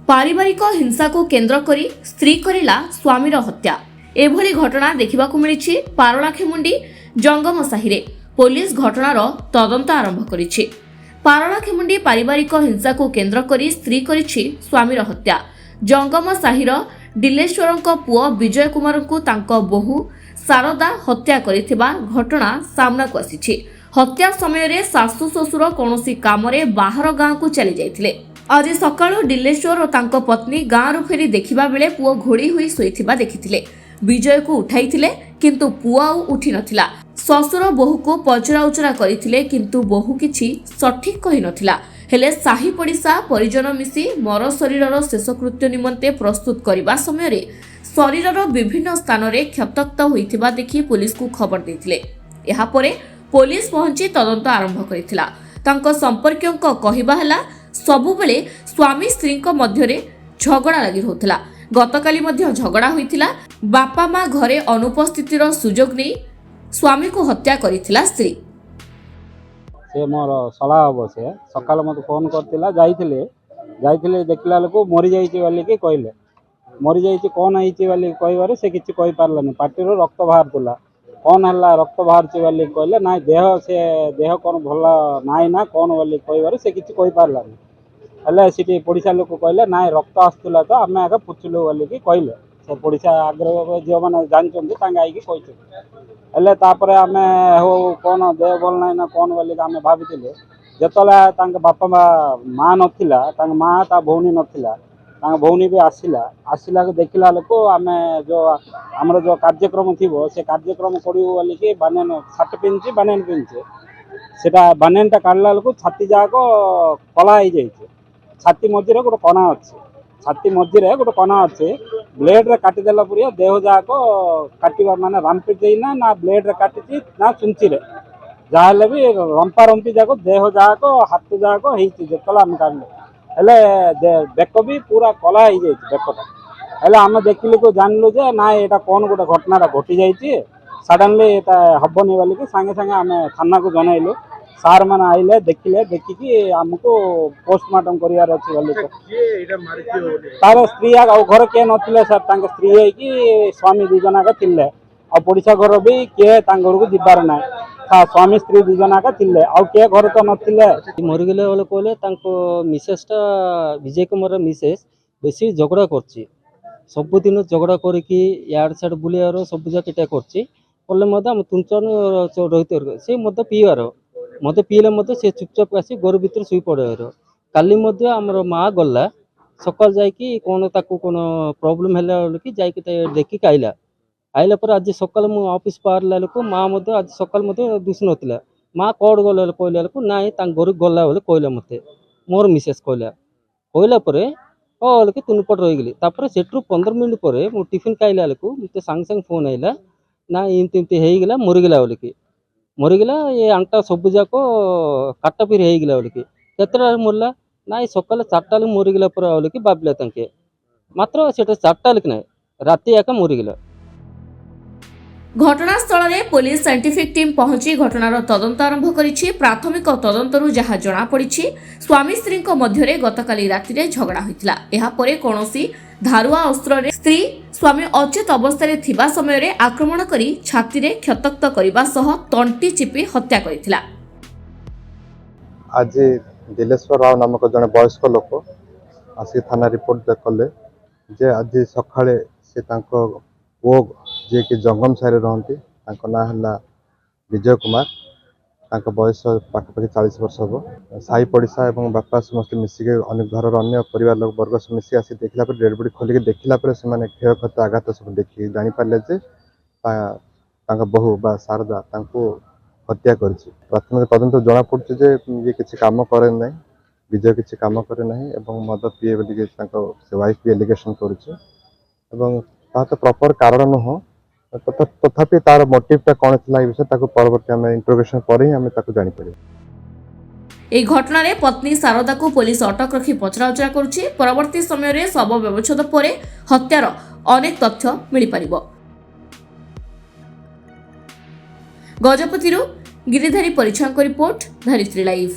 पारिवारिक हिंसा को केन्द्र करी स्त्री करिला स्वामीर हत्या। एभली घटना देखिबाकु मिलिछि पारलाखेमुंडी जंगम साहि रे। पुलिस घटनार तदंत आरंभ करिछि। पारलाखेमुंडी पारिवारिक हिंसा को केन्द्र करी स्त्री करिछि स्वामीर हत्या। जंगम साहिर डिलेश्वरଙ୍କ पुओ विजय कुमार को तांको बहु शारदा हत्या करिथिबा घटना सामना को आसीछि। हत्या समय रे सासु ससुर कोनोसी कामरे बाहर गाँ को चली जाइथिले। आज सकाळु डिलेश्वर और तांको पत्नी गाँ रु फेरी देखिबा बेले पुओ घोड़ी हुई सोइथिबा देखिथिले। विजय को उठाइथिले किंतु पुओ आउ उठी नथिला। ससुर बहु को पचरा उचरा करिथिले किंतु बहु किछि सठिक कहि नथिला। हेले साही पड़िसा परिजन मिसी मर शरीरर शेषकृत्य निमंते प्रस्तुत करबा समय रे शरीरर विभिन्न स्थान रे क्षतक्त होइथिबा देखि पुलिस को खबर देथिले। एहा परे पुलिस पहुंची तदंत आरंभ करिथिला। तांको संपर्कयंक कहिबा हला सबु बेले स्वामी स्त्रीक मध्यरे झगड़ा लागि होतला। गतकाली मध्य झगड़ा होइथिला। बापा मां घरे अनुपस्थितिर सुजोग नै स्वामी को हत्या करिथिला स्त्री। से मोर सला हम से सकाल मत फोन करथिला जाइथिले देखला लोक मरि जाइछि बोली कि कहले मरि जाइछि कोन आइछि बोली कहबारे से किछि कहि पारलानी। पार्टीरो रक्त बाहरतला कोन हल्ला रक्त बाहरछि बोली कहले ना देह कोन भला नाइ ना कोन बोली कहबारे से किछि कहि पारलानी। हल्ला सिटी पड़िसा लोक कहले ना रक्त आस्तुला तो आमे आगे पुछलु बोली कि कहले से पड़िसा आग्रह जो माने जानचंदी तांगा आइकि कहछि। हेले तापरे आमे हो कोन देह भल नाइ ना कोन बोली आमे भाबिथिले। जेतला तांग बापा मां नथिला तांग मां ता भौनी नथिला तांग भौनी भी आसिला के देखिला लोक आमे जो हमर जो कार्यक्रम थिबो से कार्यक्रम करियो बोली कि बानेन शर्ट पिनछि बानेन पिनछि सेटा बानेनटा काढला लोक छाती जाको कला हो जाइछि। छाती मझिरे गोटे कणा अछि। छाती मझिरे गोटे कणा अछि। ब्लेड रे काटी देला पुरिया देह जाको काटिबा माने रामपी देइना ना ब्लेड रे काटिछि ना सुंची रे जाहले भी रंपा रंपी जाको देह जाको हाथ जाको हेछि। जेतला हम काढले हेले बेक भी पूरा कला हो जाइछि बेकटा। हेले हम देखिलु को जानलु जे ना एटा कोन गोटे घटनाटा घटी जाइछि। सडनली एटा हबनी बोली कि संगे संगे आमे थाना को जणाइलु। सार माने आइले देखिले देखिकी हमको पोस्टमार्टम करियार अछि बोली तार स्त्री आ घर के नथिले सर तांके स्त्री है कि स्वामी दु जना का थिले आ पड़िसा घर भी के तांग घर को जिबार ना स्वामी स्त्री दु जना का थिले आ के घर तो नथिले मरि गेले बोले कहले तांको मिसेसटा विजय कुमार मिसेस बेसी झगड़ा करछि। सब दिन झगड़ा करके यार साइड बुलियार सब जगह केटा करछि बोले मत हम तुंचन रहित से मत पीवार मत पीले मत से चुपचाप आसी घर भीतर सुई पड़ेर। काली मध्य हमर माँ गला सकाल जाइकी कौन ताकू कौन प्रॉब्लम है कि जाइकी देखिक आइला पर आज सकाल मु ऑफिस बाहर लोक माँ आज सकाल मत दुष नाला माँ कौड़ गला कहला लोक ना घर गला बोले कहला मत मोर मिसेस कहला कहला कि तुम पट रहीगली। सेठू 15 मिनट पर मु टिफिन खाइला लोक मत सांगे सांगे फोन आइला ना इमती होगला मरीगला बोलिकी मरीगला ये आंटा सब जाक काटा पिरी होगला बोलिकी केतटा मरला ना सकाल 4टा मरीगला बोलिकी भाविला तांके मात्र से 4टा ना राति एका मरीगला। घटनास्थल में पुलिस साइंटिफिक टीम पहुंची घटनार तदंत आरंभ करिछि। प्राथमिक तदंतरु जहा जणा पड़िछि स्वामी स्त्री मध्यरे गतकाली रातिरे झगड़ा होइतिला। एहा परे कोनोसी धारुआ अस्त्र रे स्त्री स्वामी अचेत अवस्था रे थिबा समय रे आक्रमण करी छाती रे क्षतक्त करिबा सह तंटी चिपी हत्या करितिला। आज दिलेश्वर राव नामक जने वयस्क लोक आसी थाना रिपोर्ट कले जे आज सकाळे से तांको पुओ जे कि जंगम सारे रहती ना है विजय कुमार तांको बयस पाखापाखि 40 वर्ष हम साई पड़िशा और बापा समस्त मिसिक अनेक घर अन्य परिवार लोक वर्ग सब मिसिक आसी देखला डेड बॉडी खोलिक देखला से क्षय क्षत आघात सब देखिए जापारे जे बहु बा शारदा हत्या कर। प्राथमिक तदंत जना पड़े जे ये किसी काम करे ना विजय किसी काम करे ना मद पीए बोलिक वाइफ भी एलिगेशन कर प्रॉपर कारण नुह तथापि तार मोटिवटा कौन था विषय परवर्ती आम इंटरोगेशन पर ही आम जानी पार। এই ঘটনারে পত্নী শারদাকে পুলিশ অটক রাখি পচরাউচরা করছে। পরবর্তী সময়ে শব ব্যবচ্ছেদ পরে হত্যার অনেক তথ্য মিলিপারিব। গজপতিরু গিরিধারী পরিচ্ছাঙ্ক রিপোর্ট ধরিত্রী লাইভ।